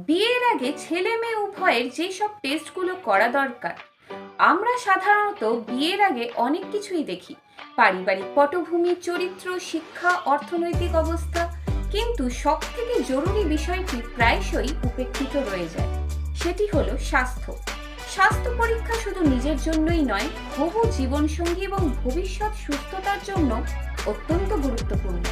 বিয়ের আগে ছেলে মেয়ে উভয়ের যেসব টেস্টগুলো করা দরকার, আমরা সাধারণত বিয়ের আগে অনেক কিছুই দেখি। পারিবারিক পটভূমি, চরিত্র, শিক্ষা, অর্থনৈতিক অবস্থা। কিন্তু সব থেকে জরুরি বিষয়টি প্রায়শই উপেক্ষিত রয়ে যায়, সেটি হলো স্বাস্থ্য। স্বাস্থ্য পরীক্ষা শুধু নিজের জন্যই নয়, বহু জীবনসঙ্গী এবং ভবিষ্যৎ সুস্থতার জন্য অত্যন্ত গুরুত্বপূর্ণ।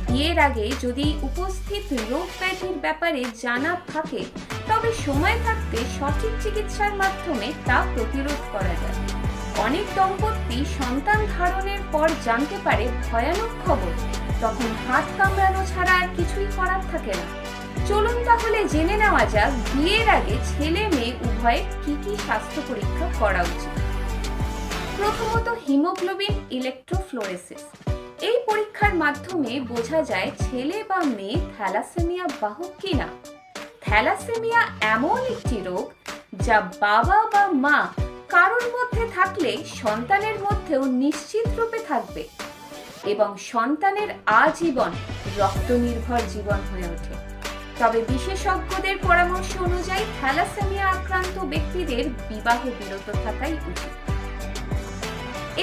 বিয়ের আগে যদি উপস্থিত রোগ ব্যাধির ব্যাপারে জানা থাকে, তবে সময় থাকতে সঠিক চিকিৎসার মাধ্যমে তা প্রতিরোধ করা যায়। অনেক দম্পতি সন্তান ধারণের পর জানতে পারে ভয়ানক খবর, তখন হাত কামড়ানো ছাড়া আর কিছুই করার থাকে না। চলুন তাহলে জেনে নেওয়া যাক বিয়ের আগে ছেলে মেয়ে উভয়ের কি কি স্বাস্থ্য পরীক্ষা করা উচিত। প্রথমত, হিমোগ্লোবিন ইলেকট্রোফ্লোরেসিস। এই পরীক্ষার মাধ্যমে বোঝা যায় ছেলে বা মেয়ে থ্যালাসেমিয়া বাহক কিনা। থ্যালাসেমিয়া এমন একটি রোগ যা বাবা বা মা কারোর মধ্যে থাকলে সন্তানের মধ্যেও নিশ্চিত রূপে থাকবে এবং সন্তানের আজীবন রক্ত নির্ভর জীবন হয়ে ওঠে। তবে বিশেষজ্ঞদের পরামর্শ অনুযায়ী থ্যালাসেমিয়া আক্রান্ত ব্যক্তিদের বিবাহ বিরত থাকাই উচিত।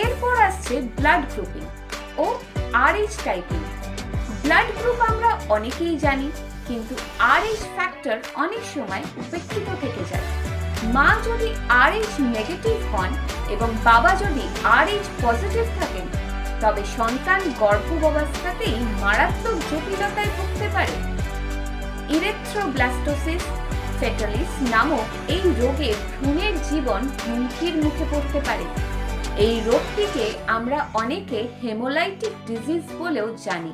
এরপর আসছে ব্লাড গ্রুপিং ও RH টাইপিং। ব্লাড গ্রুপ আমরা অনেকেই জানি, কিন্তু RH ফ্যাক্টর অনেক সময় উপেক্ষিত থেকে যায়। মা যদি RH নেগেটিভ হন এবং বাবা যদি RH পজিটিভ থাকেন, তবে সন্তান গর্ভাবস্থাতেই মারাত্মক জটিলতায় ভুগতে পারে। ইরেথ্রোব্লাস্টোসিস ফেটালিস নামক এই রোগে ভ্রূণের জীবন হুমকির মুখে পড়তে পারে। এই রোগটিকে আমরা অনেকে হেমোলাইটিক ডিজিজ বলেও জানি।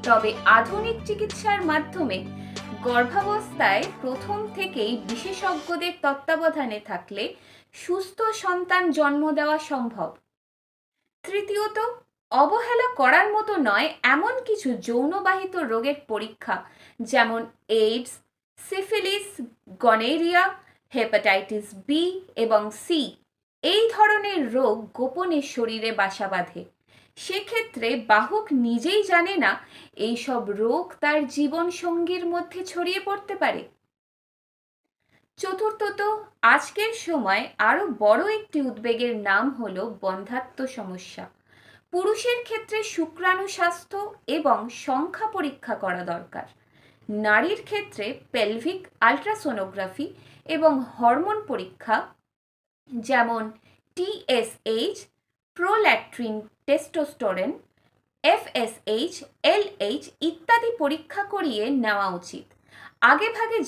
তবে আধুনিক চিকিৎসার মাধ্যমে গর্ভাবস্থায় প্রথম থেকেই বিশেষজ্ঞদের তত্ত্বাবধানে থাকলে সুস্থ সন্তান জন্ম দেওয়া সম্ভব। তৃতীয়ত, অবহেলা করার মতো নয় এমন কিছু যৌনবাহিত রোগের পরীক্ষা, যেমন AIDS, syphilis, gonorrhoea, hepatitis B এবং সি। এই ধরনের রোগ গোপনে শরীরে বাসা বাঁধে। সেক্ষেত্রে বাহক নিজেই জানে না এইসব রোগ তার জীবন সঙ্গীর মধ্যে ছড়িয়ে পড়তে পারে। চতুর্থত, আজকের সময় আরো বড় একটি উদ্বেগের নাম হলো বন্ধ্যাত্ব সমস্যা। পুরুষের ক্ষেত্রে শুক্রাণু স্বাস্থ্য এবং সংখ্যা পরীক্ষা করা দরকার। নারীর ক্ষেত্রে পেলভিক আল্ট্রাসোনোগ্রাফি এবং হরমোন পরীক্ষা, যেমন TSH, prolactin, testosterone, FSH, LH ইত্যাদি পরীক্ষা করিয়ে নেওয়া উচিত। আগেভাগে